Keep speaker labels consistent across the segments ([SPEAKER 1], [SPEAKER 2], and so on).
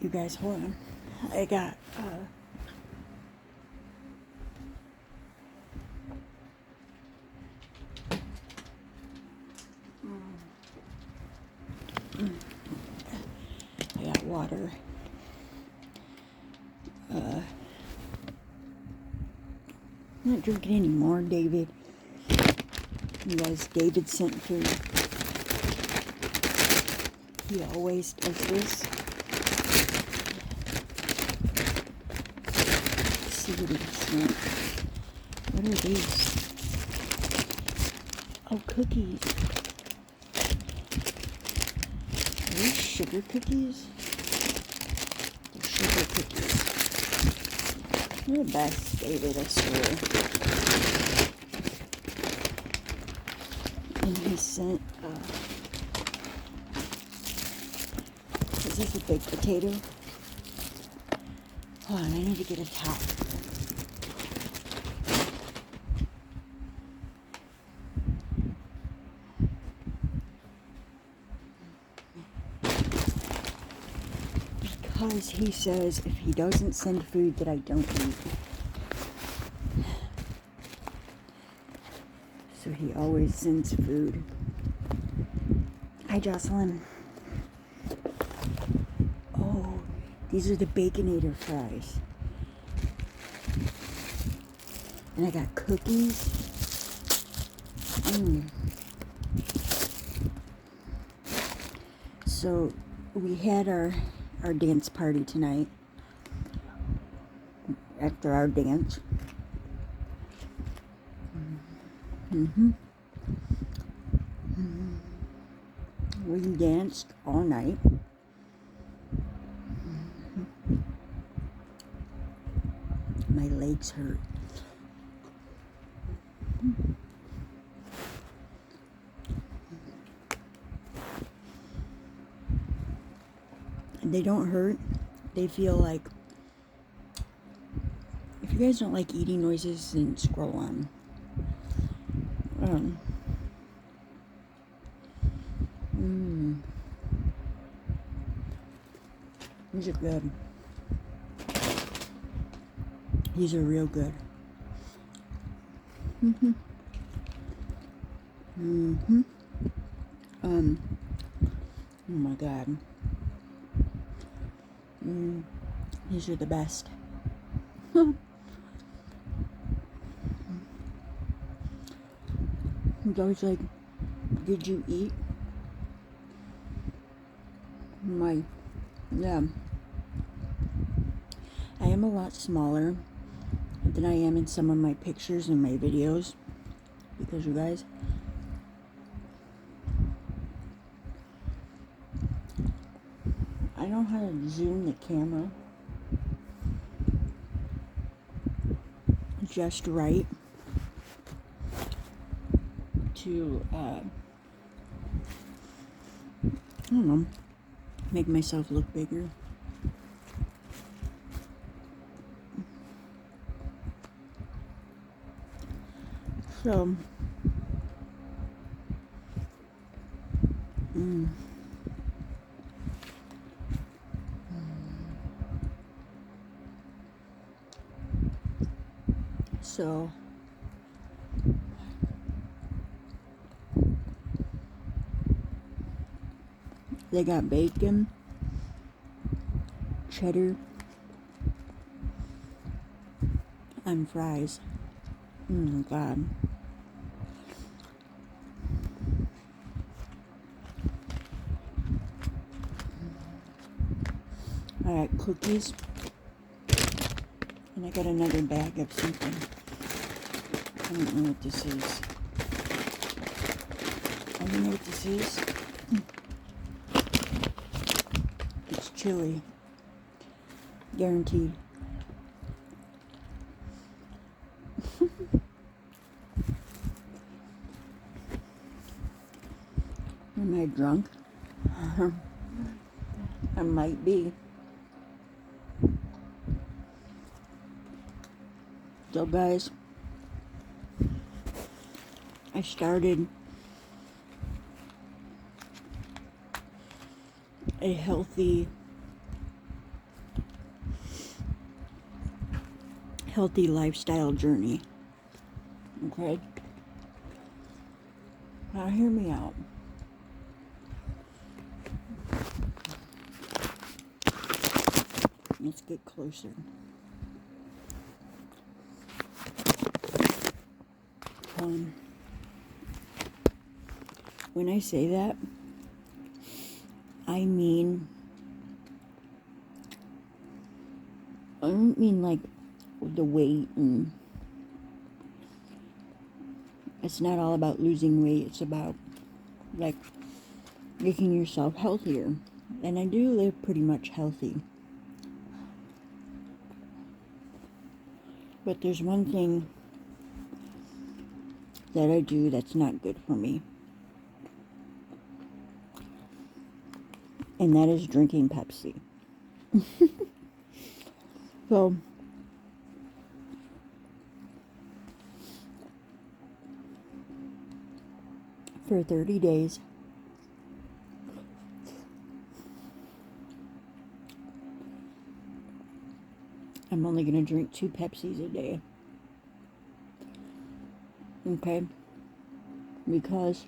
[SPEAKER 1] You guys, hold on. I got, I got water. I'm not drinking anymore, David. You guys, David sent food. He always does this. Let's see what he sent. What are these? Oh, cookies. Are these sugar cookies? They're sugar cookies. You're the best, David, I swear. And he sent, is this a baked potato? Hold on, I need to get a top. Because he says if he doesn't send food that I don't eat. So he always sends food. Hi, Jocelyn. Oh, these are the Baconator fries. And I got cookies. So we had our dance party tonight. After our dance. We danced all night. My legs hurt. They don't hurt. They feel like, if you guys don't like eating noises, then scroll on. These are good. These are real good. Oh my God. These are the best. He's always like, did you eat? Yeah. I am a lot smaller than I am in some of my pictures and my videos. Because you guys, I know how to zoom the camera just right to, I don't know, make myself look bigger. So, so they got bacon, cheddar, and fries. Oh my God. I got cookies, and I got another bag of something. I don't know what this is. I don't know what this is. It's chili. Guaranteed. Am I drunk? I might be. So guys, I started a healthy healthy lifestyle journey. Okay? Now hear me out. Let's get closer. When I say that, I don't mean like the weight, and it's not all about losing weight. It's about like making yourself healthier. And I do live pretty much healthy. But there's one thing that I do that's not good for me. And that is drinking Pepsi. So, for 30 days, I'm only going to drink 2 Pepsis a day. Okay? Because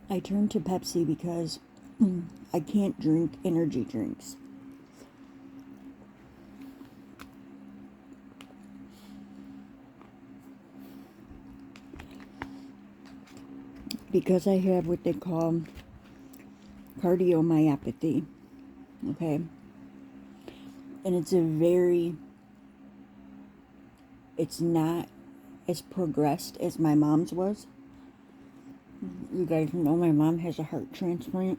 [SPEAKER 1] I turned to Pepsi because I can't drink energy drinks. Because I have what they call cardiomyopathy. Okay? And it's not as progressed as my mom's was. You guys know my mom has a heart transplant.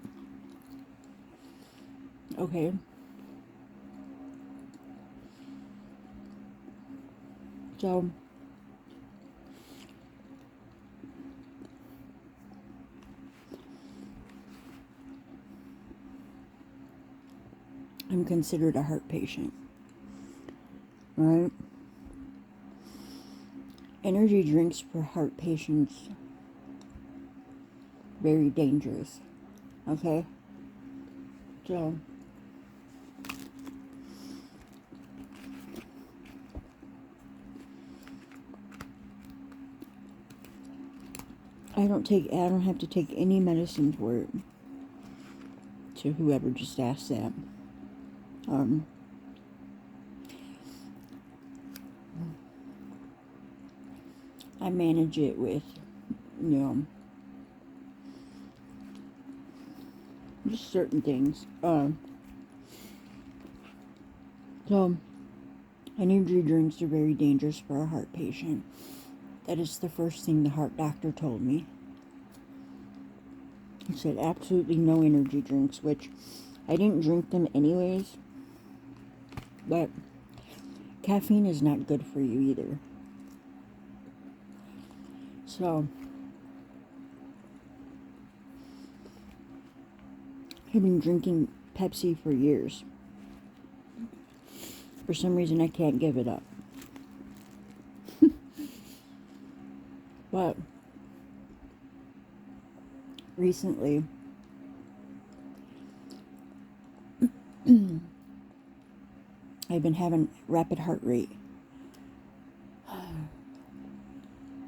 [SPEAKER 1] Okay. So, I'm considered a heart patient. Right? Energy drinks for heart patients, very dangerous. Okay? So, I don't have to take any medicine for it. To whoever just asked that. I manage it with, just certain things. So, energy drinks are very dangerous for a heart patient. That is the first thing the heart doctor told me. He said absolutely no energy drinks, which I didn't drink them anyways. But caffeine is not good for you either. So, I've been drinking Pepsi for years. For some reason, I can't give it up. But recently, I've been having rapid heart rate.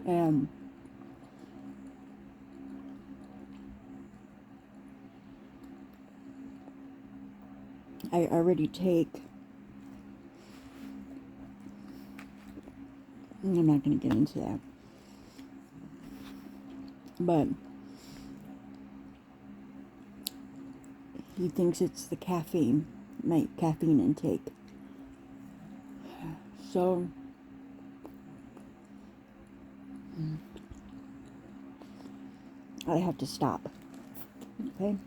[SPEAKER 1] And I already take, I'm not going to get into that, but he thinks it's the caffeine, my caffeine intake. So, I have to stop. Okay?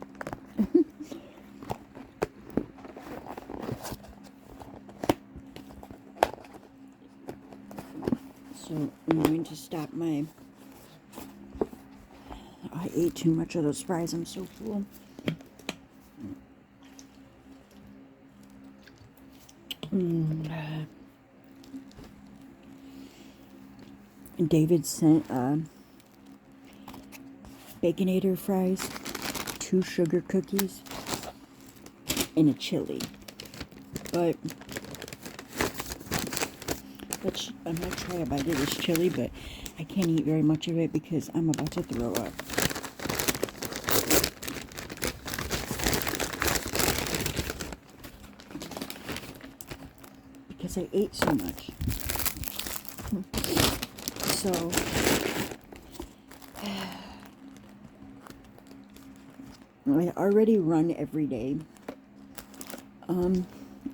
[SPEAKER 1] So, I'm going to stop I ate too much of those fries. I'm so full. David sent Baconator fries, 2 sugar cookies, and a chili. But I'm gonna try a bite of this chili, but I can't eat very much of it because I'm about to throw up. Because I ate so much. So I already run every day.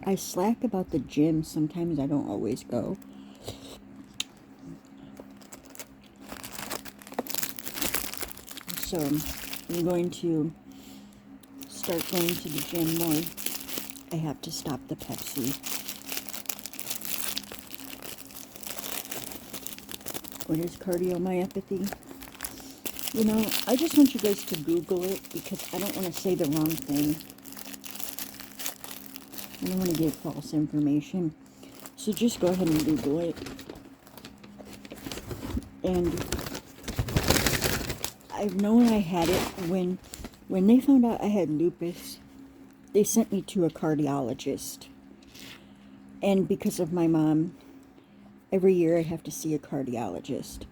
[SPEAKER 1] I slack about the gym. Sometimes I don't always go. So I'm going to start going to the gym more. I have to stop the Pepsi. What is cardiomyopathy? You know, I just want you guys to Google it because I don't want to say the wrong thing. I don't want to give false information. So just go ahead and Google it. And I've known I had it when they found out I had lupus. They sent me to a cardiologist. And because of my mom, every year I have to see a cardiologist.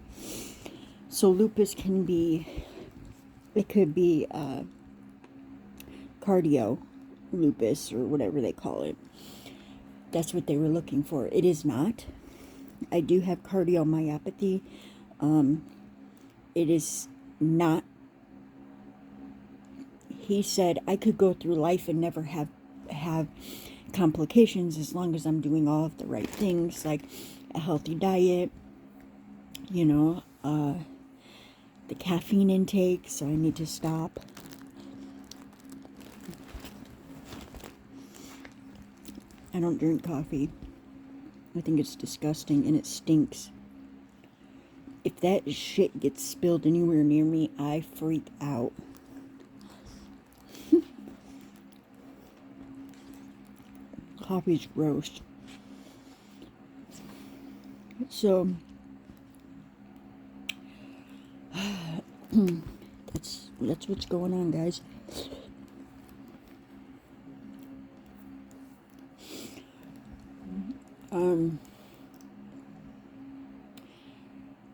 [SPEAKER 1] So lupus can be, it could be cardio lupus or whatever they call it. That's what they were looking for. It is not. I do have cardiomyopathy. It is not. He said I could go through life and never have complications as long as I'm doing all of the right things, like a healthy diet, you know, the caffeine intake, so I need to stop. I don't drink coffee. I think it's disgusting and it stinks. If that shit gets spilled anywhere near me, I freak out. Coffee's gross. So that's what's going on, guys.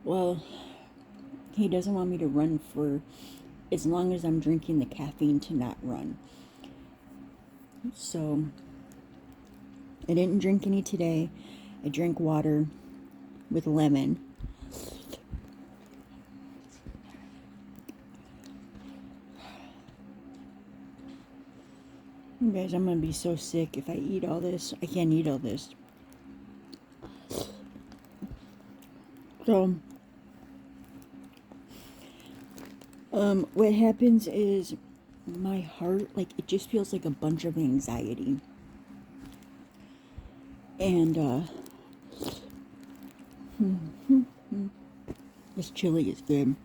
[SPEAKER 1] Well, he doesn't want me to run for as long as I'm drinking the caffeine to not run. So I didn't drink any today. I drank water with lemon. You guys, I'm gonna be so sick if I eat all this. I can't eat all this. So, what happens is my heart, like, it just feels like a bunch of anxiety. And, this chili is good.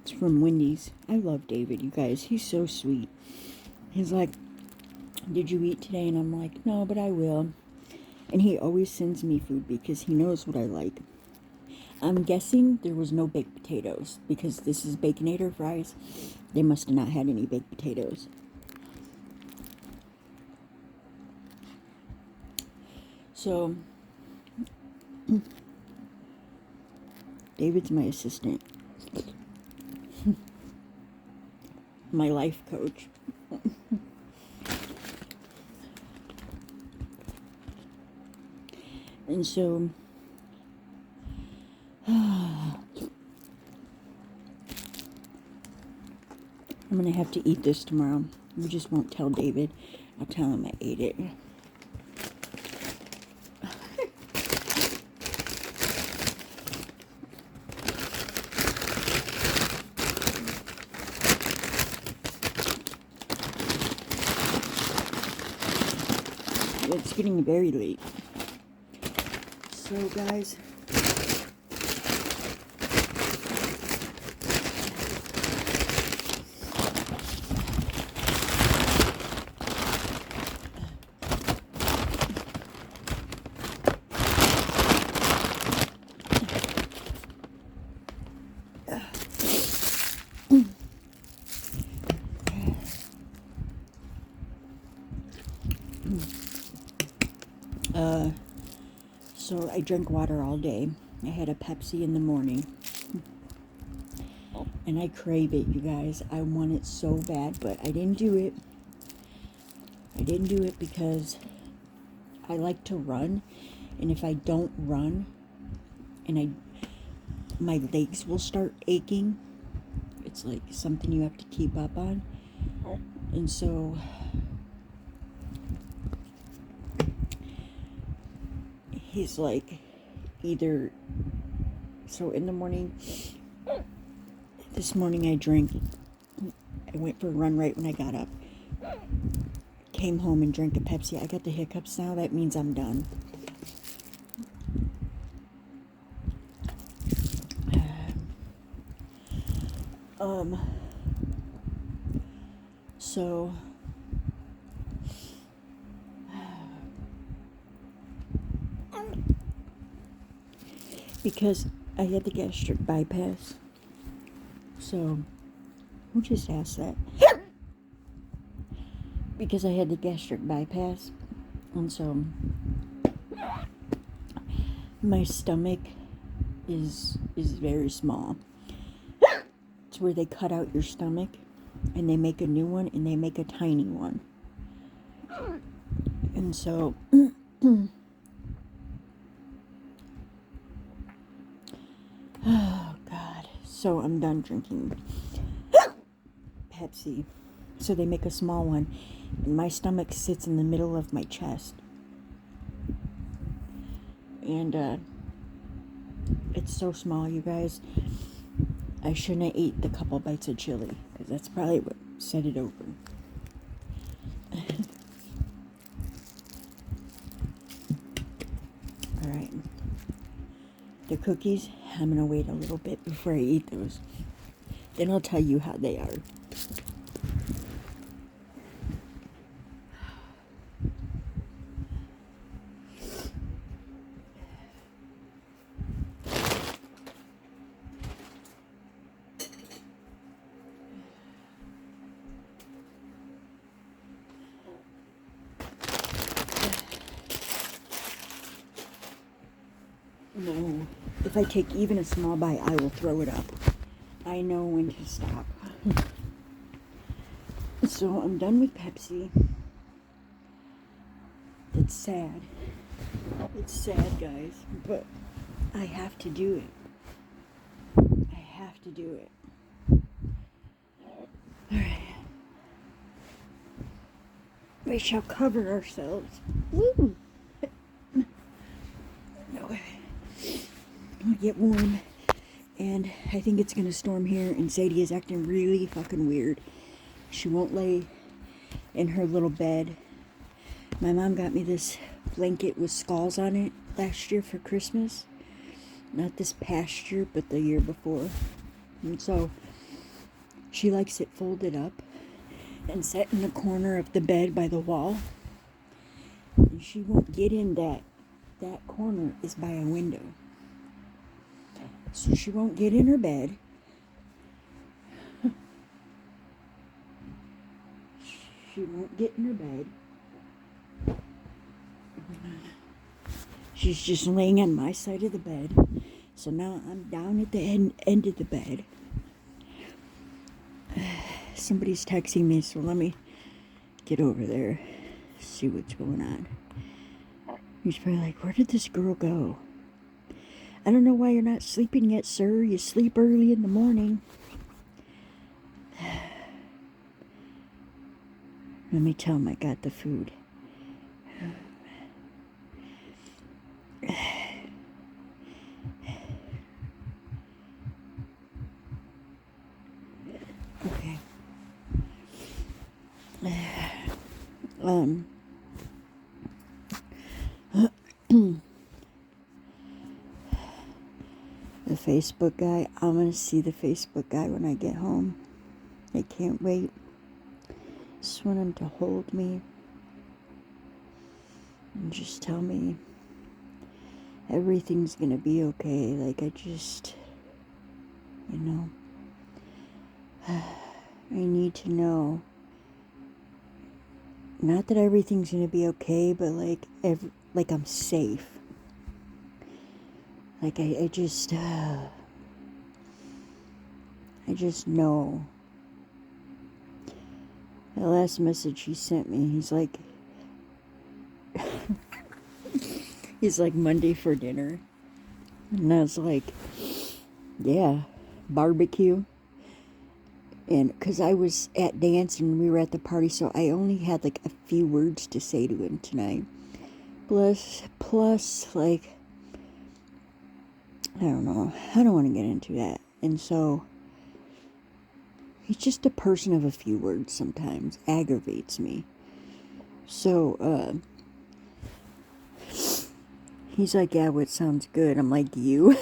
[SPEAKER 1] It's from Wendy's. I love David, you guys. He's so sweet. He's like, did you eat today? And I'm like, no, but I will. And he always sends me food because he knows what I like. I'm guessing there was no baked potatoes because this is Baconator fries. They must have not had any baked potatoes. So, David's my assistant. My life coach. And so, I'm going to have to eat this tomorrow. We just won't tell David. I'll tell him I ate it. It's getting very late. So, guys, So I drink water all day. I had a Pepsi in the morning. And I crave it, you guys. I want it so bad, but I didn't do it. I didn't do it because I like to run. And if I don't run, and my legs will start aching. It's like something you have to keep up on. And so he's like, either, so in the morning, this morning I went for a run right when I got up. Came home and drank a Pepsi. I got the hiccups now. That means I'm done. So because I had the gastric bypass. So who just asked that? Because I had the gastric bypass, and so my stomach is very small. It's where they cut out your stomach and they make a new one, and they make a tiny one. And so oh God. So I'm done drinking Pepsi. So they make a small one, and my stomach sits in the middle of my chest. And it's so small, you guys. I shouldn't have ate the couple bites of chili, because that's probably what set it over. Alright. The cookies, I'm going to wait a little bit before I eat those. Then I'll tell you how they are. No, if I take even a small bite, I will throw it up. I know when to stop. So I'm done with Pepsi. It's sad. It's sad, guys, but I have to do it. I have to do it. Alright. We shall cover ourselves. Woo! No. It'll get warm, and I think it's gonna storm here, and Sadie is acting really fucking weird. She won't lay in her little bed. My mom got me this blanket with skulls on it last year for Christmas. Not this past year, but the year before. And so she likes it folded up and set in the corner of the bed by the wall. And she won't get in that corner is by a window. So she won't get in her bed. She won't get in her bed. She's just laying on my side of the bed. So now I'm down at the end of the bed. Somebody's texting me, so let me get over there, see what's going on. He's probably like, where did this girl go? I don't know why you're not sleeping yet, sir. You sleep early in the morning. Let me tell him I got the food. Okay. The Facebook guy. I'm going to see the Facebook guy when I get home. I can't wait. Just want him to hold me and just tell me everything's going to be okay. Like, I just, I need to know. Not that everything's going to be okay, but like I'm safe. Like, I just know. The last message he sent me, he's like, Monday for dinner. And I was like, yeah, barbecue. And because I was at dance and we were at the party, so I only had like a few words to say to him tonight. Plus, like, I don't know. I don't want to get into that. And so, he's just a person of a few words sometimes. Aggravates me. So, he's like, yeah, what sounds good? I'm like, you?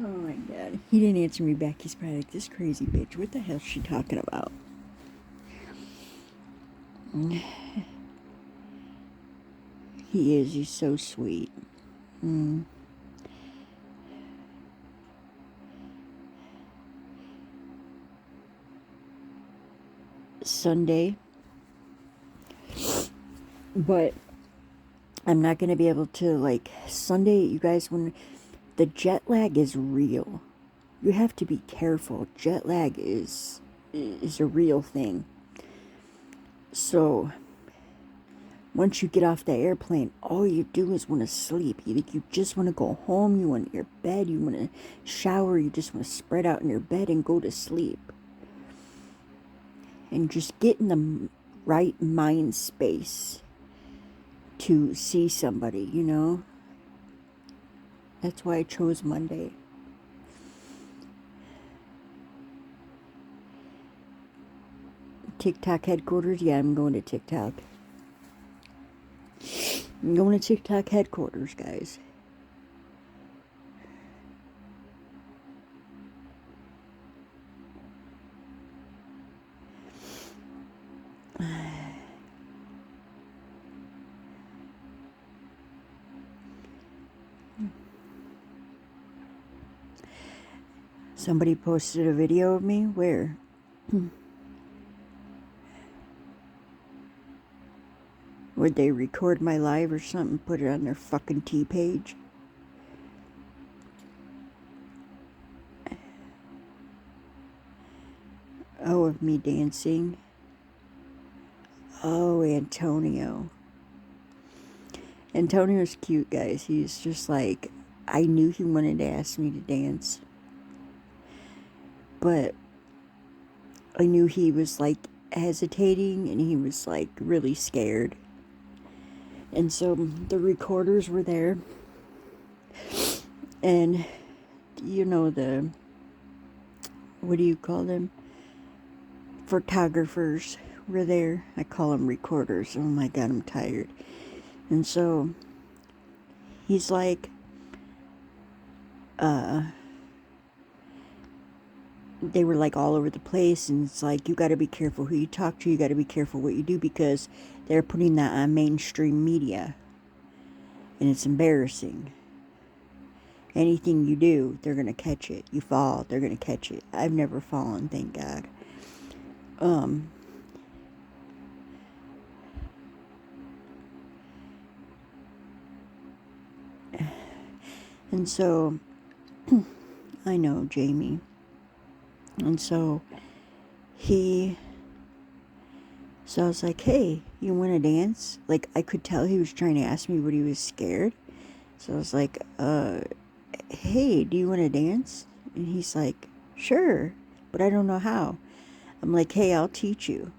[SPEAKER 1] Oh my god. He didn't answer me back. He's probably like, this crazy bitch. What the hell is she talking about? He is. He's so sweet. Sunday. But I'm not going to be able to, like, Sunday, you guys, when the jet lag is real. You have to be careful. Jet lag is a real thing. So, once you get off the airplane, all you do is want to sleep. You just want to go home. You want your bed. You want to shower. You just want to spread out in your bed and go to sleep. And just get in the right mind space to see somebody, you know? That's why I chose Monday. TikTok headquarters? Yeah, I'm going to TikTok. I'm going to TikTok headquarters, guys. Somebody posted a video of me? Where? Would they record my live or something, put it on their fucking T page? Oh, of me dancing? Oh, Antonio. Antonio's cute, guys. He's just like, I knew he wanted to ask me to dance. But I knew he was like hesitating and he was like really scared. And so the recorders were there. And you know what do you call them? Photographers were there. I call them recorders. Oh my god, I'm tired. And so he's like, they were like all over the place, and it's like, you got to be careful who you talk to, you got to be careful what you do, because they're putting that on mainstream media, and it's embarrassing. Anything you do, they're gonna catch it. You fall, they're gonna catch it. I've never fallen, thank God. And so I know Jamie. And so I was like, hey, you want to dance? Like, I could tell he was trying to ask me, but he was scared. So I was like, hey, do you want to dance? And he's like, sure, but I don't know how. I'm like, hey, I'll teach you.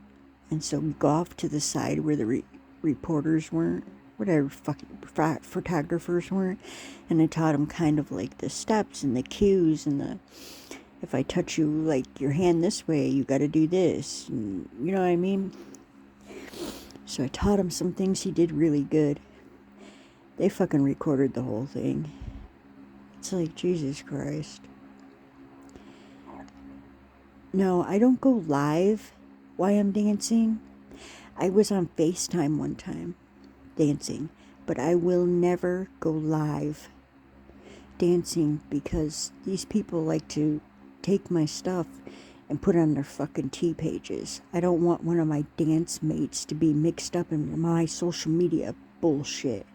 [SPEAKER 1] And so we go off to the side where the reporters weren't, whatever fucking photographers weren't, and I taught him kind of like the steps and the cues and if I touch you like your hand this way, you got to do this, and you know what I mean. So I taught him some things. He did really good. They fucking recorded the whole thing. It's like, Jesus Christ. No, I don't go live while I'm dancing. I was on FaceTime one time dancing, but I will never go live dancing because these people like to take my stuff and put it on their fucking T pages. I don't want one of my dance mates to be mixed up in my social media bullshit.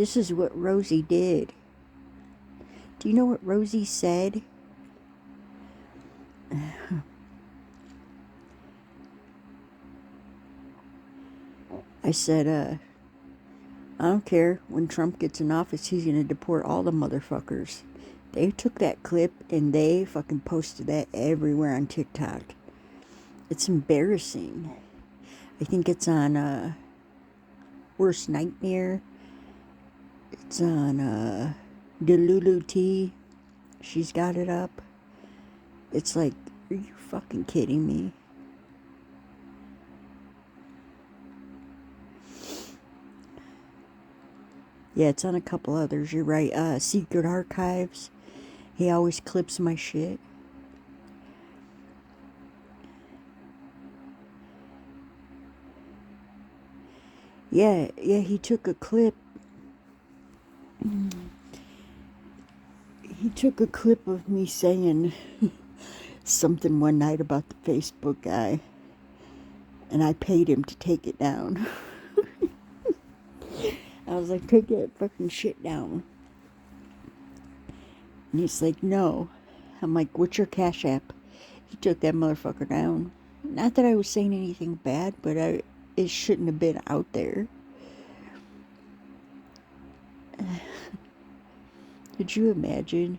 [SPEAKER 1] This is what Rosie did. Do you know what Rosie said? I said, I don't care. When Trump gets in office, he's going to deport all the motherfuckers. They took that clip and they fucking posted that everywhere on TikTok. It's embarrassing. I think it's on Worst Nightmare. It's on Delulu T. She's got it up. It's like, are you fucking kidding me? Yeah, it's on a couple others. You're right. Secret Archives. He always clips my shit. Yeah, he took a clip. He took a clip of me saying something one night about the Facebook guy. And I paid him to take it down. I was like, take that fucking shit down. And he's like, no. I'm like, what's your Cash App? He took that motherfucker down. Not that I was saying anything bad, but it shouldn't have been out there. Could you imagine?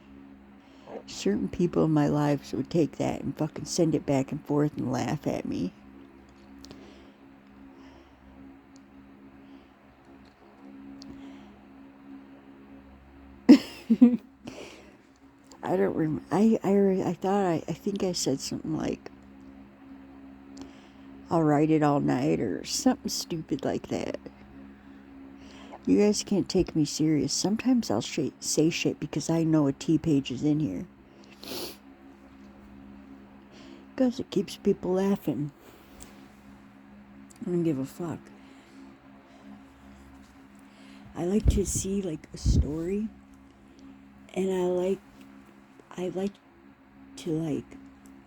[SPEAKER 1] Certain people in my lives would take that and fucking send it back and forth and laugh at me. I don't remember. I think I said something like, I'll write it all night or something stupid like that. You guys can't take me serious. Sometimes I'll say shit because I know a T-page is in here. Because it keeps people laughing. I don't give a fuck. I like to see like a story. And I like to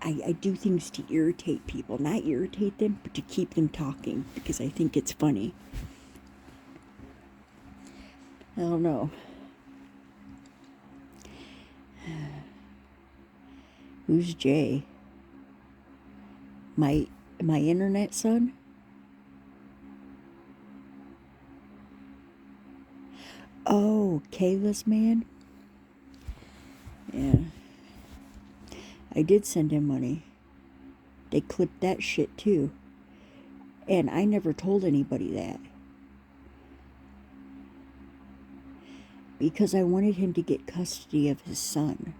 [SPEAKER 1] I do things to irritate people. Not irritate them, but to keep them talking. Because I think it's funny. I don't know. Who's Jay? My internet son? Oh, Kayla's man? Yeah. I did send him money. They clipped that shit too. And I never told anybody that. Because I wanted him to get custody of his son.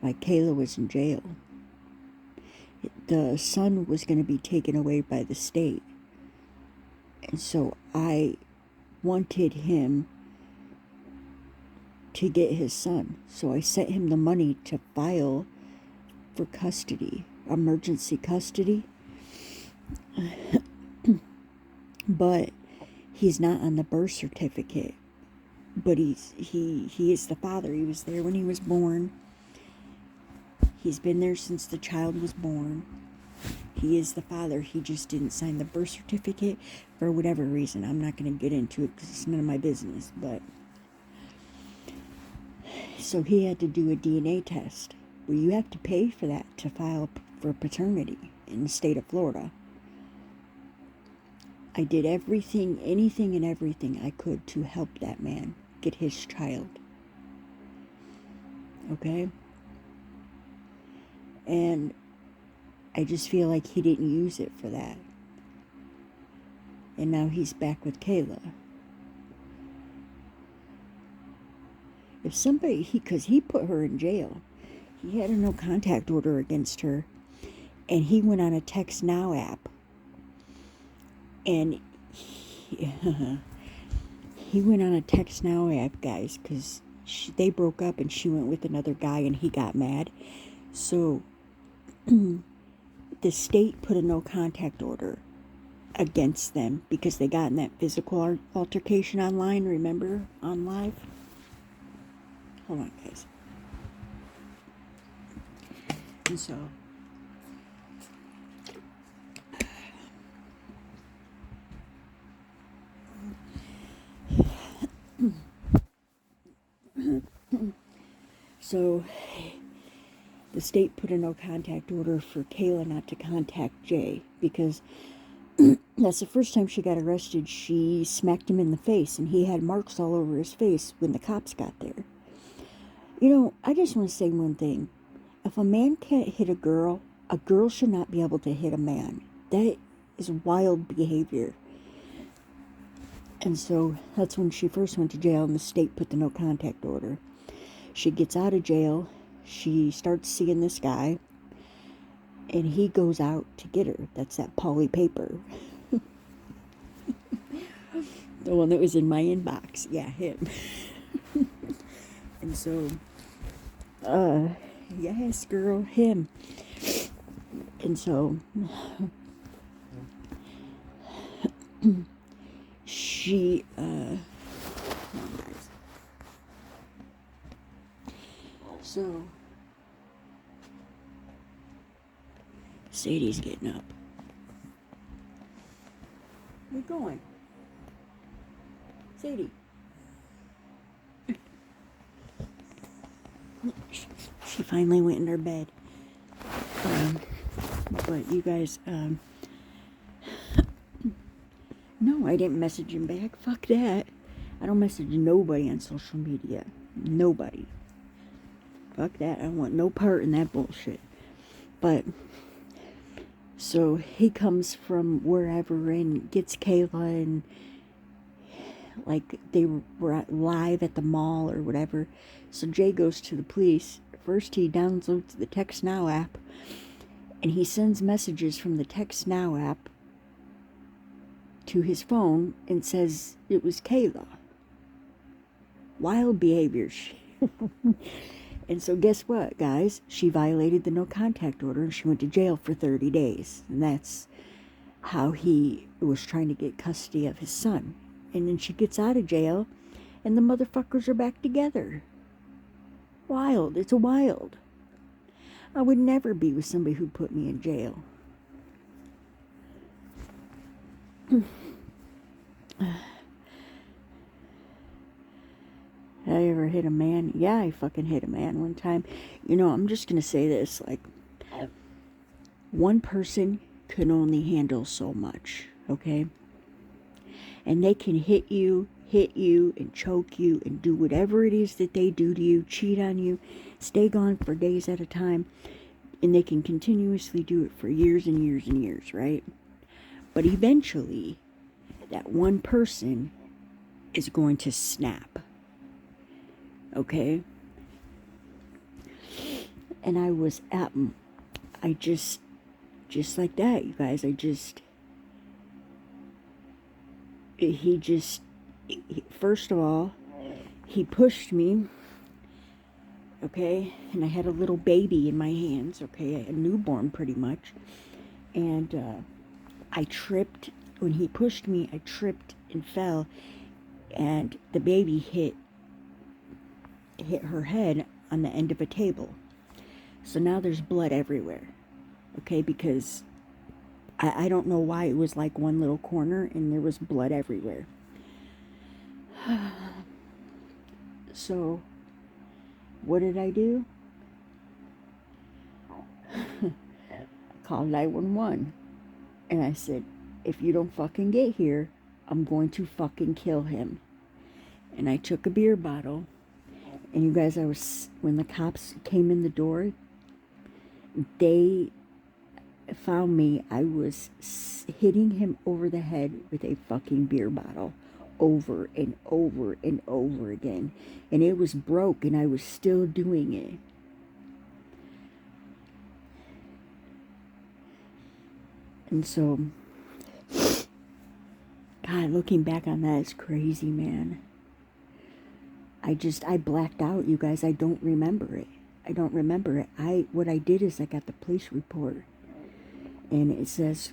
[SPEAKER 1] Like Kayla was in jail. The son was going to be taken away by the state. And so I wanted him to get his son. So I sent him the money to file for custody. Emergency custody. But he's not on the birth certificate. But he is the father. He was there when he was born. He's been there since the child was born. He is the father. He just didn't sign the birth certificate for whatever reason. I'm not going to get into it because it's none of my business. But so he had to do a DNA test. Well, you have to pay for that to file for paternity in the state of Florida. I did everything, anything and everything I could to help that man get his child. Okay? And I just feel like he didn't use it for that. And now he's back with Kayla. If somebody, because he put her in jail. He had a no contact order against her. And he went on a Text Now app. And he went on a Text Now app, guys, because they broke up and she went with another guy and he got mad. So the state put a no contact order against them because they got in that physical altercation online, remember, on live? Hold on, guys. And so So the state put a no contact order for Kayla not to contact Jay because that's the first time she got arrested. She smacked him in the face, and he had marks all over his face when the cops got there. You know, I just want to say one thing. If a man can't hit a girl should not be able to hit a man. That is wild behavior. And so that's when she first went to jail, and the state put the no contact order. She gets out of jail. She starts seeing this guy, and he goes out to get her. That's that Polly Paper. The one that was in my inbox. Yeah, him. And so, yes, girl, him. And so, she, so, Sadie's getting up. Where you going? Sadie. She finally went in her bed. But you guys, no, I didn't message him back. Fuck that. I don't message nobody on social media. Nobody. Fuck that. I want no part in that bullshit. But, so he comes from wherever and gets Kayla, and like they were live at the mall or whatever. So Jay goes to the police. First he downloads the Text Now app, and he sends messages from the Text Now app to his phone and says it was Kayla. Wild behavior. And so guess what, guys? She violated the no contact order, and she went to jail for 30 days. And that's how he was trying to get custody of his son. And then she gets out of jail, and the motherfuckers are back together. Wild. It's a wild. I would never be with somebody who put me in jail. Did I ever hit a man? Yeah, I fucking hit a man one time. You know, I'm just gonna say this, like, one person can only handle so much, okay? And they can hit you, and choke you, and do whatever it is that they do to you, cheat on you, stay gone for days at a time, and they can continuously do it for years and years and years, right? But eventually, that one person is going to snap, okay? And I was just like that, you guys, first of all, he pushed me, okay, and I had a little baby in my hands, okay, a newborn pretty much, and I tripped. When he pushed me, I tripped and fell, and the baby hit her head on the end of a table. So now there's blood everywhere, okay, because I don't know why it was like one little corner and there was blood everywhere. So, what did I do? I called 911. And I said, if you don't fucking get here, I'm going to fucking kill him. And I took a beer bottle. And you guys, when the cops came in the door, they found me. I was hitting him over the head with a fucking beer bottle over and over and over again, and it was broke, and I was still doing it. And so, God, looking back on that is crazy, man. I blacked out, you guys. I don't remember it. What I did is I got the police report, and it says,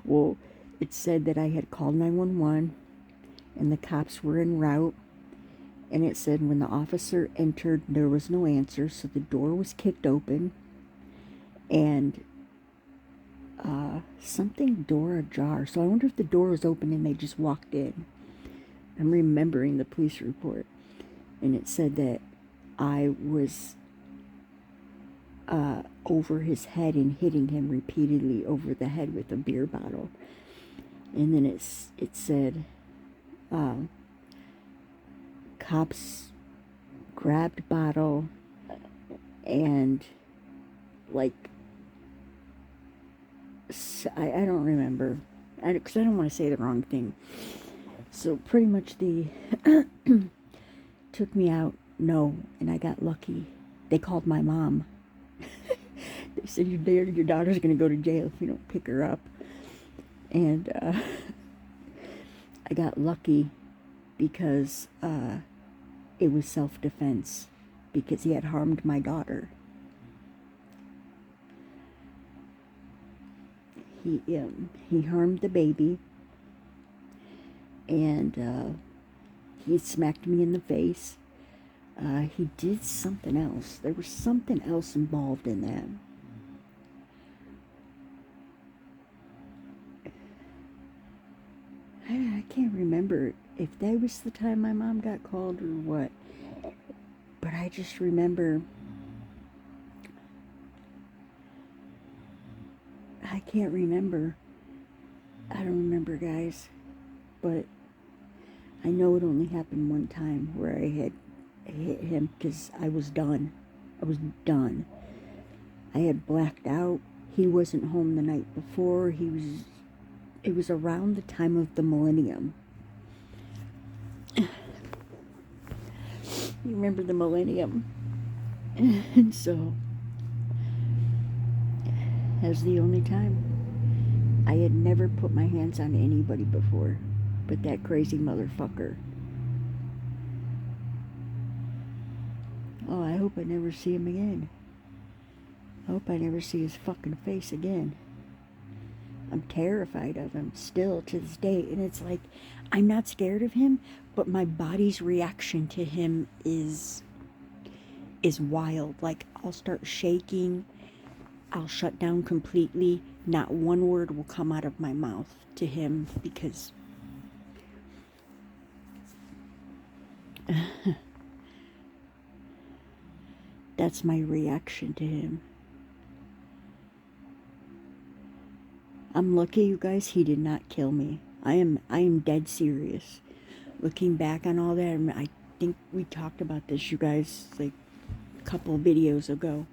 [SPEAKER 1] well, it said that I had called 911, and the cops were en route, and it said when the officer entered, there was no answer, so the door was kicked open, and something door ajar. So I wonder if the door was open and they just walked in. I'm remembering the police report, and it said that I was over his head and hitting him repeatedly over the head with a beer bottle. And then it said cops grabbed bottle and like I don't remember, because I don't want to say the wrong thing. So pretty much they took me out. No, and I got lucky. They called my mom. They said your daughter's going to go to jail if you don't pick her up. And I got lucky because it was self-defense, because he had harmed my daughter. He harmed the baby, and he smacked me in the face. He did something else. There was something else involved in that. I can't remember if that was the time my mom got called or what. But I just remember, I can't remember. I don't remember, guys. But I know it only happened one time where I had hit him because I was done. I was done. I had blacked out. He wasn't home the night before. It was around the time of the millennium. You remember the millennium? And so, that was the only time. I had never put my hands on anybody before, but that crazy motherfucker. Oh, I hope I never see him again. I hope I never see his fucking face again. I'm terrified of him still to this day. And it's like, I'm not scared of him, but my body's reaction to him is wild. Like, I'll start shaking. I'll shut down completely. Not one word will come out of my mouth to him because that's my reaction to him. I'm lucky, you guys, he did not kill me. I am dead serious. Looking back on all that, I think we talked about this, you guys, like a couple of videos ago.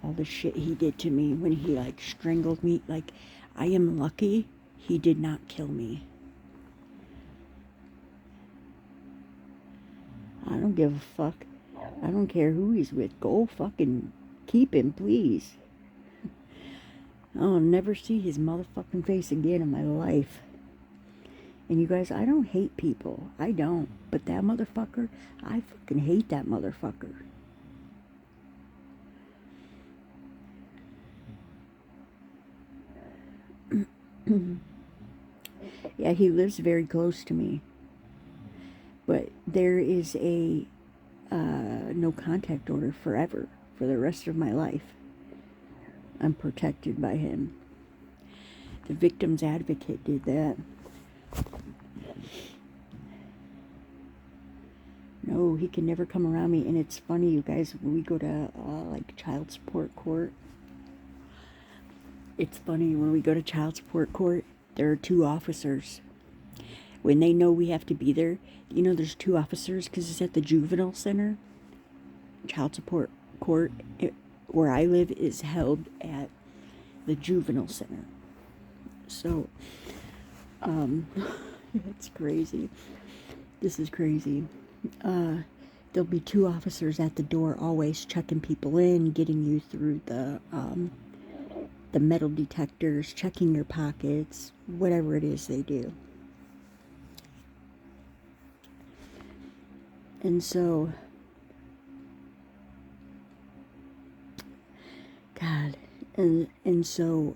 [SPEAKER 1] All the shit he did to me when he like strangled me. Like, I am lucky he did not kill me. I don't give a fuck. I don't care who he's with. Go fucking keep him, please. I'll never see his motherfucking face again in my life. And you guys, I don't hate people. I don't. But that motherfucker, I fucking hate that motherfucker. Yeah, he lives very close to me. But there is a no contact order forever, for the rest of my life. I'm protected by him. The victim's advocate did that. No, he can never come around me. And it's funny, you guys, when we go to like child support court. It's funny, when we go to child support court, there are 2 officers. When they know we have to be there, you know, there's 2 officers because it's at the juvenile center. Child support court where I live is held at the juvenile center. So, it's crazy. This is crazy. There'll be 2 officers at the door always checking people in, getting you through the metal detectors, checking your pockets, whatever it is they do. And so, God, and so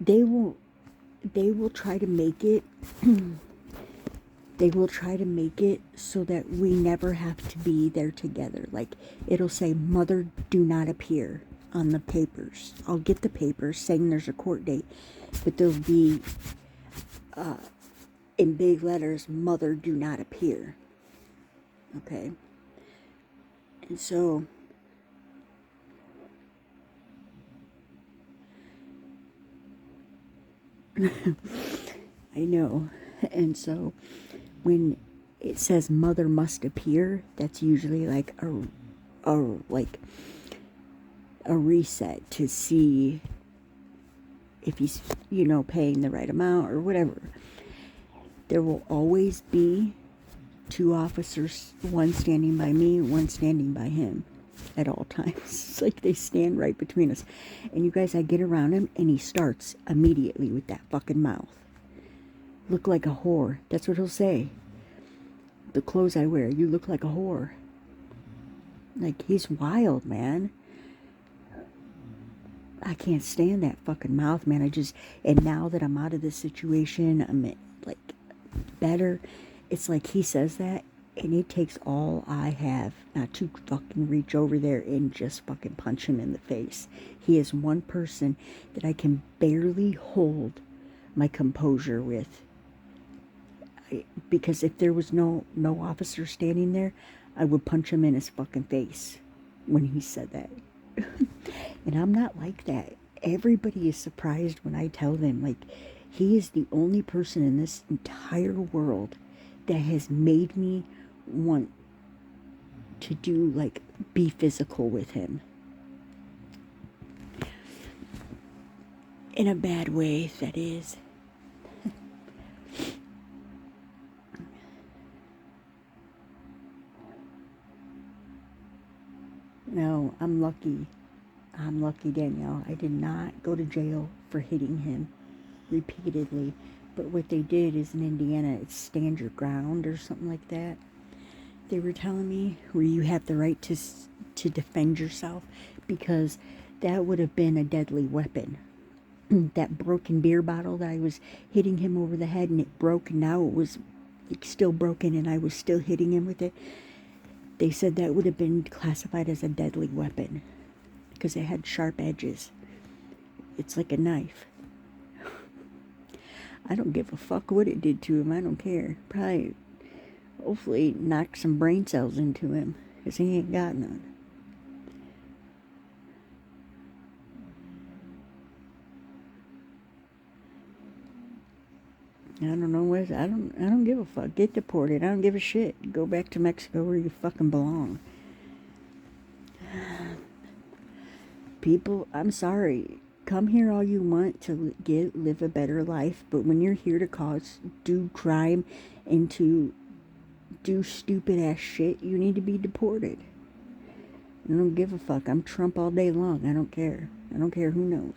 [SPEAKER 1] they will try to make it. They will try to make it so that we never have to be there together. Like, it'll say, "Mother, do not appear," on the papers. I'll get the papers saying there's a court date, but there'll be in big letters, mother do not appear. Okay? And so, I know. And so, when it says mother must appear, that's usually like like a reset to see if he's, paying the right amount or whatever. There will always be 2 officers, one standing by me, one standing by him at all times. It's like they stand right between us. And you guys, I get around him and he starts immediately with that fucking mouth. Look like a whore. That's what he'll say. The clothes I wear, you look like a whore. Like, he's wild, man. I can't stand that fucking mouth, man. And now that I'm out of this situation, I'm like better. It's like he says that, and it takes all I have not to fucking reach over there and just fucking punch him in the face. He is one person that I can barely hold my composure with. Because if there was no officer standing there, I would punch him in his fucking face when he said that. And I'm not like that. Everybody is surprised when I tell them, like, he is the only person in this entire world that has made me want to do, like, be physical with him. In a bad way, that is. No, I'm lucky. I'm lucky, Danielle. I did not go to jail for hitting him repeatedly. But what they did is in Indiana, it's stand your ground or something like that. They were telling me where you have the right to defend yourself, because that would have been a deadly weapon. That broken beer bottle that I was hitting him over the head and it broke, and now it was still broken and I was still hitting him with it. They said that would have been classified as a deadly weapon because it had sharp edges. It's like a knife. I don't give a fuck what it did to him. I don't care. Probably, hopefully, knocked some brain cells into him, because he ain't got none. I don't know what. I don't give a fuck. Get deported. I don't give a shit. Go back to Mexico where you fucking belong. People, I'm sorry. Come here all you want to live a better life, but when you're here to do crime and to do stupid ass shit, you need to be deported. I don't give a fuck. I'm Trump all day long. I don't care. I don't care who knows.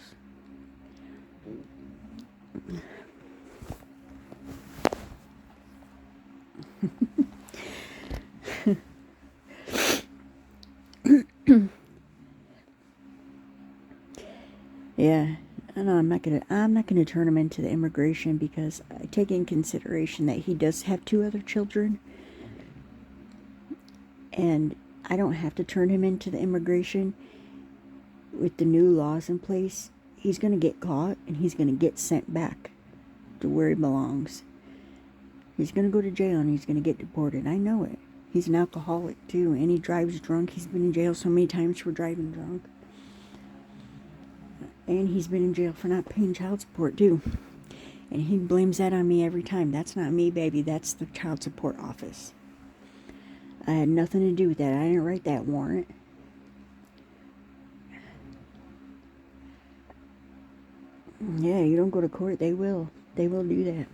[SPEAKER 1] Yeah, I know. I'm not gonna turn him into the immigration, because I take in consideration that he does have 2 other children, and I don't have to turn him into the immigration. With the new laws in place, he's gonna get caught and he's gonna get sent back to where he belongs. He's gonna go to jail and he's gonna get deported. I know it. He's an alcoholic too, and he drives drunk. He's been in jail so many times for driving drunk. And he's been in jail for not paying child support too. And he blames that on me every time. That's not me, baby. That's the child support office. I had nothing to do with that. I didn't write that warrant. Yeah, you don't go to court, they will. They will do that.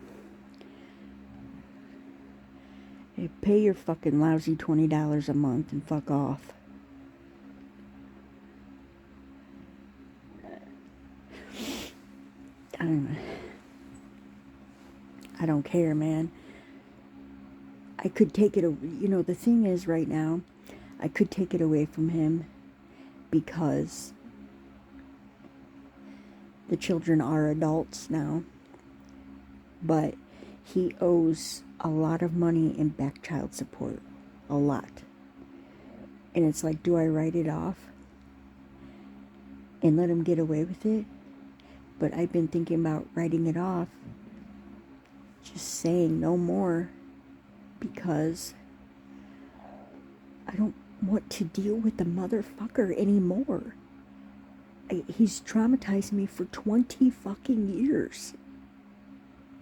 [SPEAKER 1] Hey, pay your fucking lousy $20 a month and fuck off. I don't care, man. I could take it, the thing is right now, I could take it away from him because the children are adults now, but he owes a lot of money in back child support. A lot. And it's like, do I write it off and let him get away with it? But I've been thinking about writing it off just saying no more because I don't want to deal with the motherfucker anymore. He's traumatized me for 20 fucking years.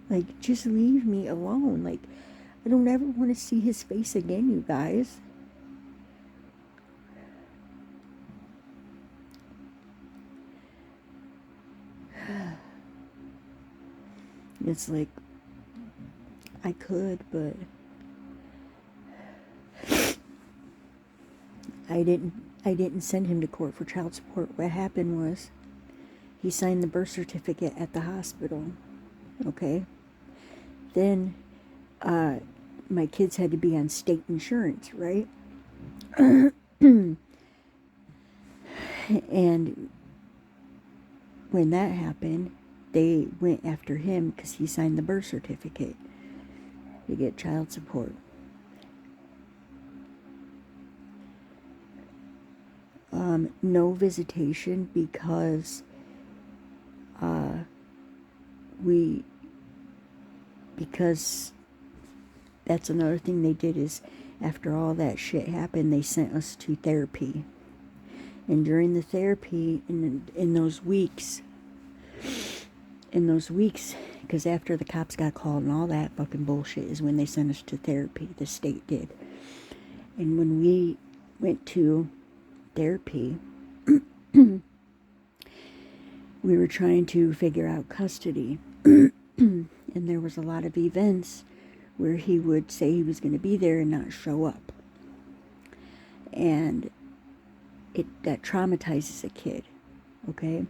[SPEAKER 1] Like, just leave me alone. Like, I don't ever want to see his face again, you guys. It's like, I could, but I didn't send him to court for child support. What happened was he signed the birth certificate at the hospital. Okay? Then my kids had to be on state insurance, right? And when that happened, they went after him because he signed the birth certificate to get child support. No visitation because because that's another thing they did is after all that shit happened, they sent us to therapy. And during the therapy, in those weeks, because after the cops got called and all that fucking bullshit is when they sent us to therapy, the state did. And when we went to therapy, we were trying to figure out custody. And there was a lot of events where he would say he was going to be there and not show up. And that traumatizes a kid, okay?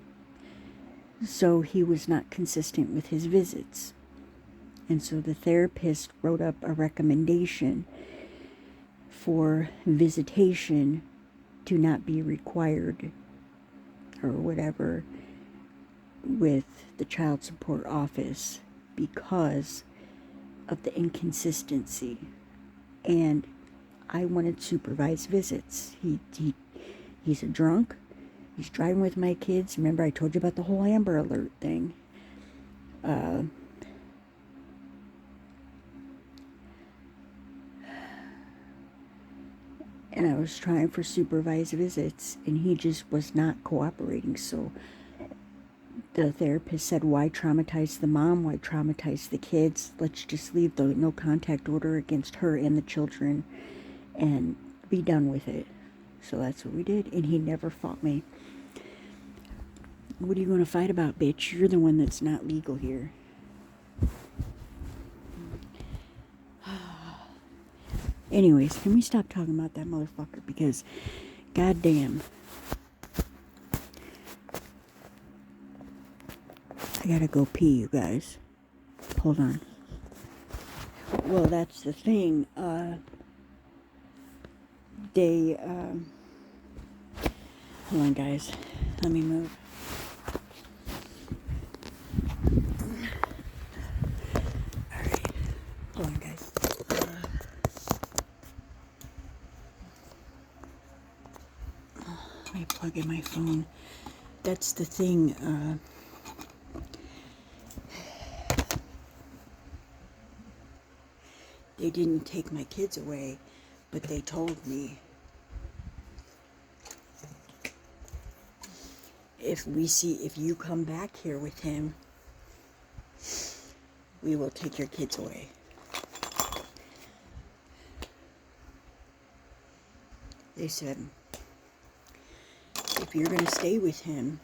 [SPEAKER 1] So he was not consistent with his visits. And so the therapist wrote up a recommendation for visitation to not be required or whatever with the child support office because of the inconsistency. And I wanted supervised visits. He's a drunk. He's driving with my kids. Remember I told you about the whole Amber Alert thing. And I was trying for supervised visits, and he just was not cooperating. So the therapist said, why traumatize the mom? Why traumatize the kids? Let's just leave the no contact order against her and the children and be done with it. So that's what we did, and he never fought me. What are you going to fight about, bitch? You're the one that's not legal here. Anyways, can we stop talking about that motherfucker? Because, goddamn, I gotta go pee, you guys. Hold on. Well, that's the thing. Hold on, guys. Let me move. Alright. Hold on, guys. Let me plug in my phone. That's the thing. They didn't take my kids away, but they told me if you come back here with him, we will take your kids away. They said, if you're going to stay with him,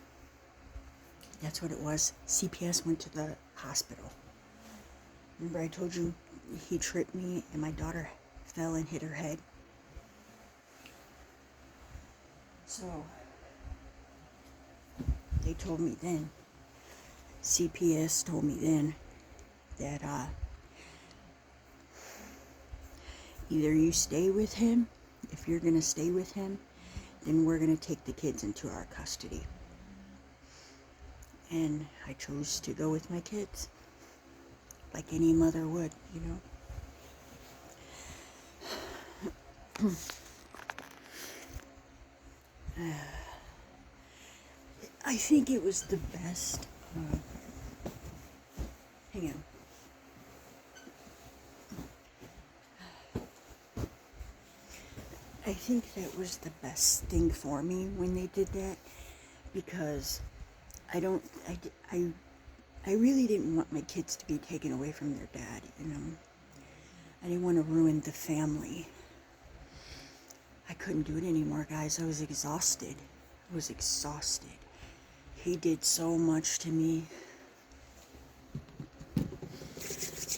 [SPEAKER 1] that's what it was. CPS went to the hospital. Remember I told you he tripped me and my daughter fell and hit her head? So, they told me then, CPS told me then, that either you stay with him, if you're going to stay with him, then we're going to take the kids into our custody. And I chose to go with my kids, like any mother would, you know. I think it was the best. Hang on. I think that was the best thing for me when they did that, because I don't, I really didn't want my kids to be taken away from their dad, you know. I didn't want to ruin the family. I couldn't do it anymore, guys. I was exhausted. I was exhausted. He did so much to me.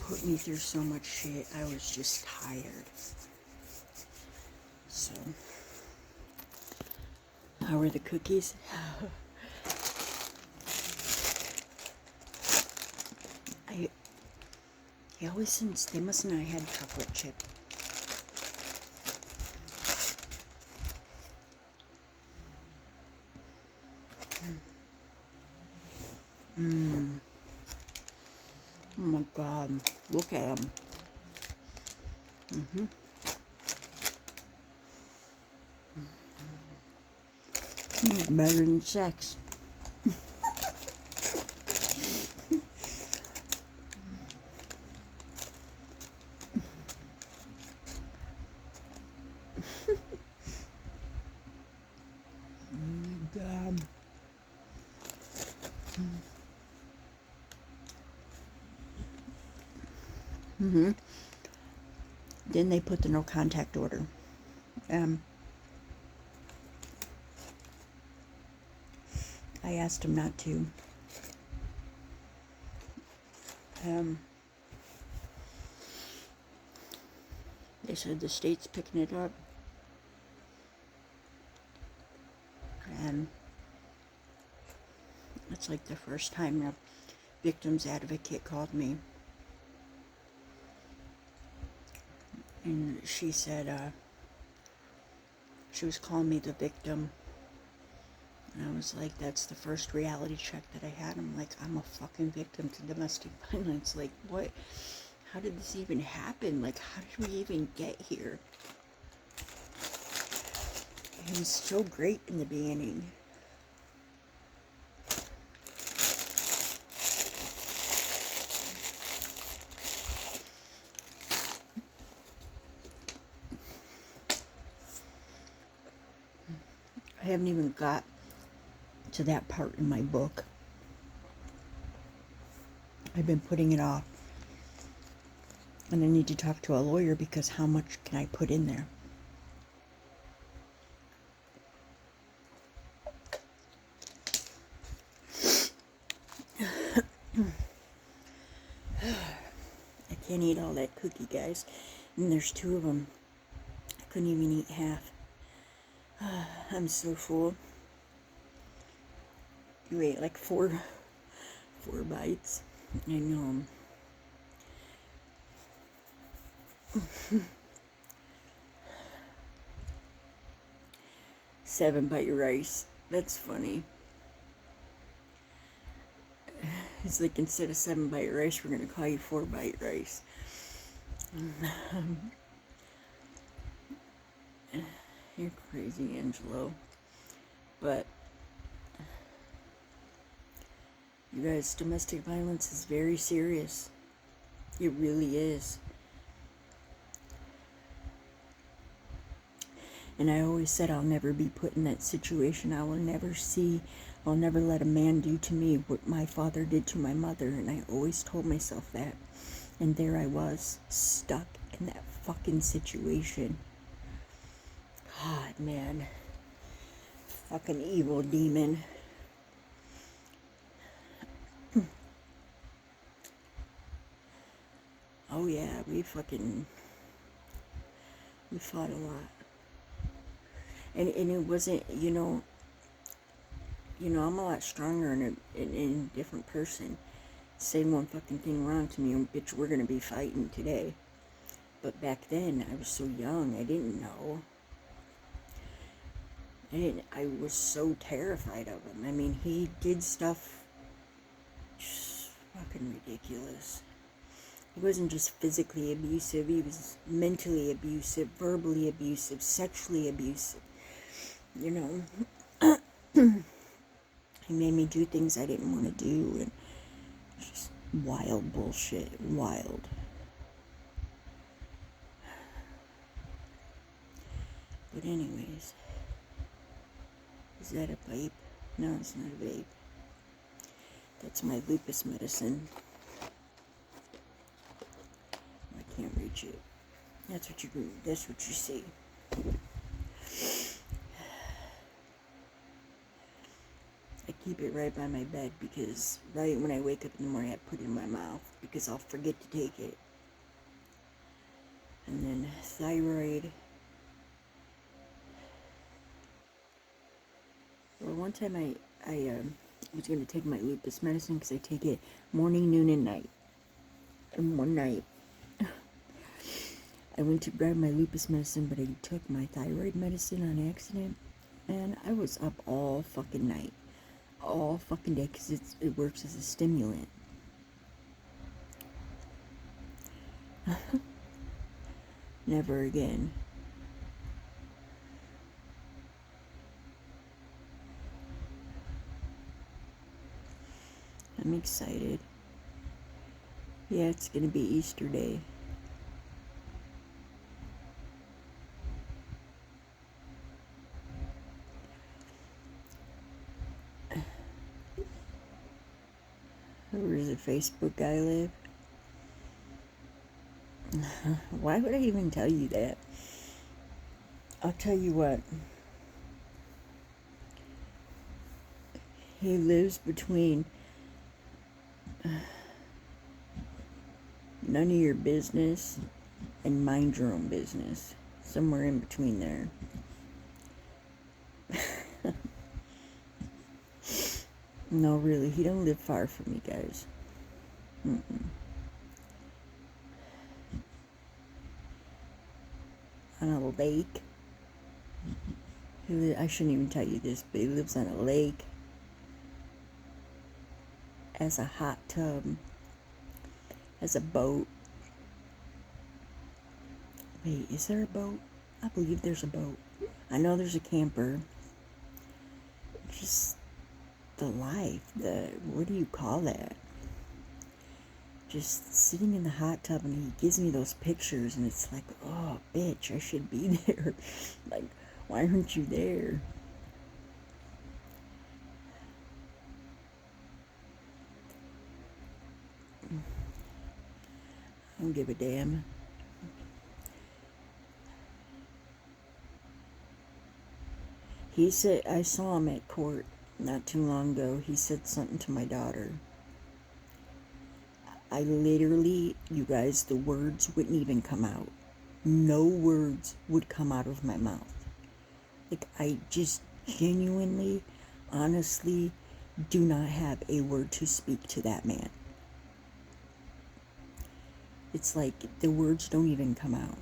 [SPEAKER 1] Put me through so much shit. I was just tired. So, how are the cookies? He always since they must not have had chocolate chip. Oh my God, look at them. Better than sex. God. Then they put the no contact order. I asked him not to. They said the state's picking it up. And it's like the first time a victim's advocate called me. And she said, she was calling me the victim. And I was like, that's the first reality check that I had. I'm like, I'm a fucking victim to domestic violence. Like, what? How did this even happen? Like, how did we even get here? It was so great in the beginning. I haven't even got to that part in my book. I've been putting it off. And I need to talk to a lawyer because how much can I put in there? I can't eat all that cookie, guys. And there's 2 of them. I couldn't even eat half. I'm so full. You ate like 4 bites. I know. 7-bite rice. That's funny. It's like instead of 7-bite rice, we're gonna call you 4-bite rice. You're crazy, Angelo. But you guys, domestic violence is very serious. It really is. And I always said I'll never be put in that situation. I'll never let a man do to me what my father did to my mother. And I always told myself that. And there I was, stuck in that fucking situation. God, man. Fucking evil demon. Oh yeah, we fought a lot. And it wasn't, you know, I'm a lot stronger in a different person. Say one fucking thing wrong to me, and bitch, we're gonna be fighting today. But back then, I was so young, I didn't know. I was so terrified of him. I mean, he did stuff just fucking ridiculous. He wasn't just physically abusive, he was mentally abusive, verbally abusive, sexually abusive. You know, he made me do things I didn't want to do, and just wild bullshit, wild. But anyways, is that a vape? No, it's not a vape. That's my lupus medicine. I can't reach it. That's what you see. I keep it right by my bed because right when I wake up in the morning, I put it in my mouth because I'll forget to take it. And then thyroid. Well, one time I was going to take my lupus medicine because I take it morning, noon, and night. And one night, I went to grab my lupus medicine, but I took my thyroid medicine on accident. And I was up all fucking night. All fucking day because it works as a stimulant. Never again. I'm excited. Yeah, it's gonna be Easter Day. Where does the Facebook guy live? Why would I even tell you that? I'll tell you what. He lives between none of your business and mind your own business. Somewhere in between there. No, really, he don't live far from me, guys. On a lake. I shouldn't even tell you this, but he lives on a lake. Has a hot tub. Has a boat. Wait, is there a boat? I believe there's a boat. I know there's a camper. Just the life, what do you call that? Just sitting in the hot tub, and he gives me those pictures, and it's like, oh, bitch, I should be there. Like, why aren't you there? I don't give a damn. He said, I saw him at court not too long ago. He said something to my daughter. I literally, you guys, the words wouldn't even come out. No words would come out of my mouth. Like, I just genuinely, honestly, do not have a word to speak to that man. It's like the words don't even come out.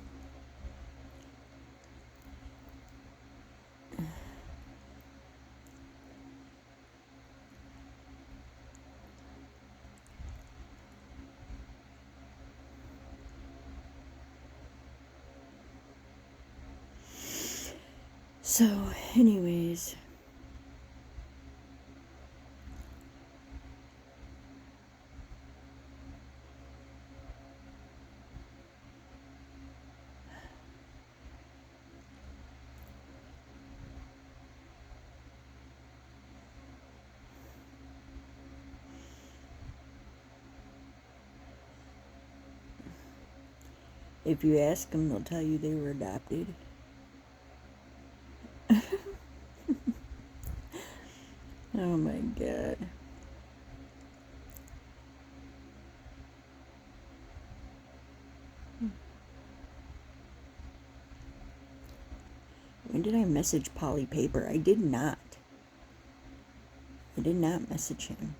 [SPEAKER 1] So, anyways, if you ask them, they'll tell you they were adopted. Oh my God. When did I message Polly Paper? I did not. I did not message him.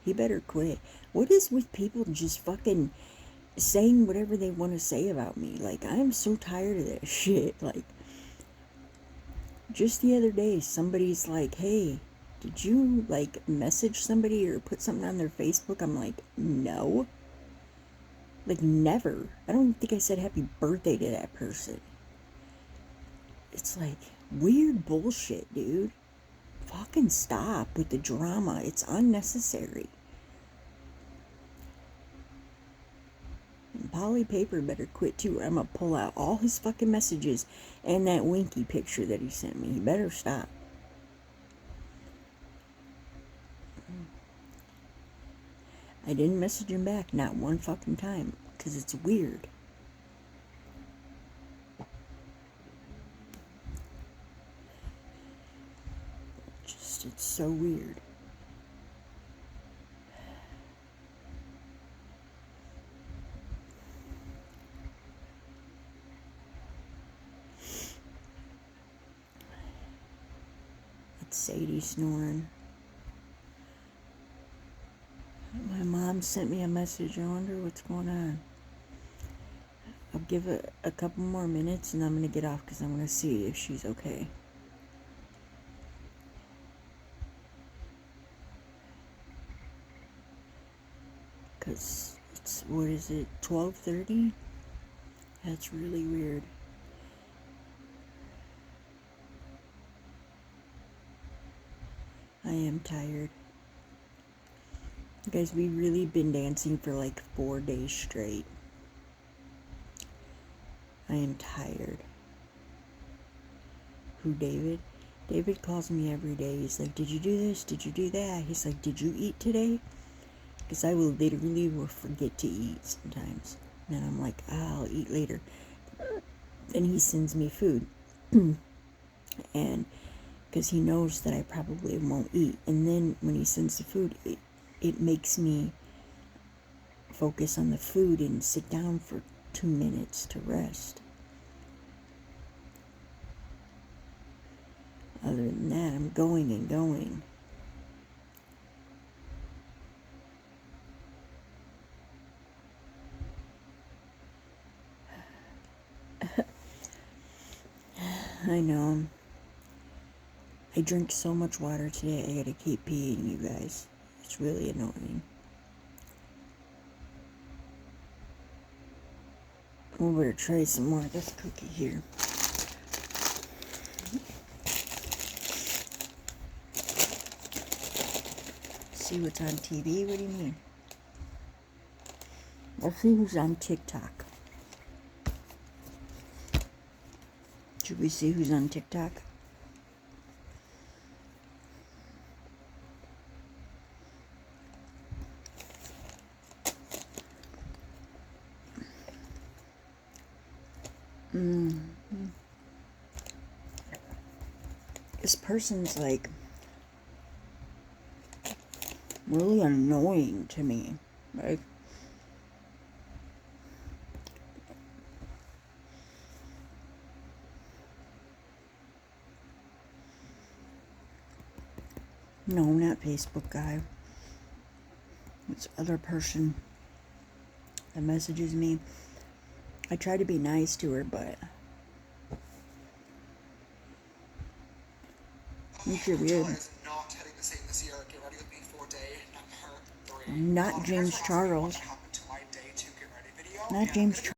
[SPEAKER 1] He better quit. What is with people just fucking saying whatever they want to say about me? Like, I'm so tired of that shit. Like, just the other day, somebody's like, hey, did you, like, message somebody or put something on their Facebook? I'm like, no. Like, never. I don't think I said happy birthday to that person. It's like, weird bullshit, dude. Fucking stop with the drama. It's unnecessary. Polly Paper better quit too. I'm gonna pull out all his fucking messages and that winky picture that he sent me. He better stop. I didn't message him back, not one fucking time, because it's weird. Just, it's so weird. It's Sadie snoring. My mom sent me a message. I wonder what's going on. I'll give it a couple more minutes and I'm going to get off because I'm going to see if she's okay. Because it's, what is it, 12:30? That's really weird. I am tired. Guys, we've really been dancing for like 4 days straight. I am tired. Who, David? David calls me every day. He's like, did you do this? Did you do that? He's like, did you eat today? Because I will literally forget to eat sometimes. And I'm like, I'll eat later. Then he sends me food. And because he knows that I probably won't eat. And then when he sends the food, it makes me focus on the food and sit down for 2 minutes to rest. Other than that, I'm going and going. I know. I drink so much water today, I gotta keep peeing, you guys. It's really annoying. We better try some more of this cookie here. See what's on TV? What do you mean? Let's see who's on TikTok. Should we see who's on TikTok? This person's like really annoying to me. Like, no, not Facebook guy. It's other person that messages me. I try to be nice to her, but it's weird. Not James Charles. Not James Charles.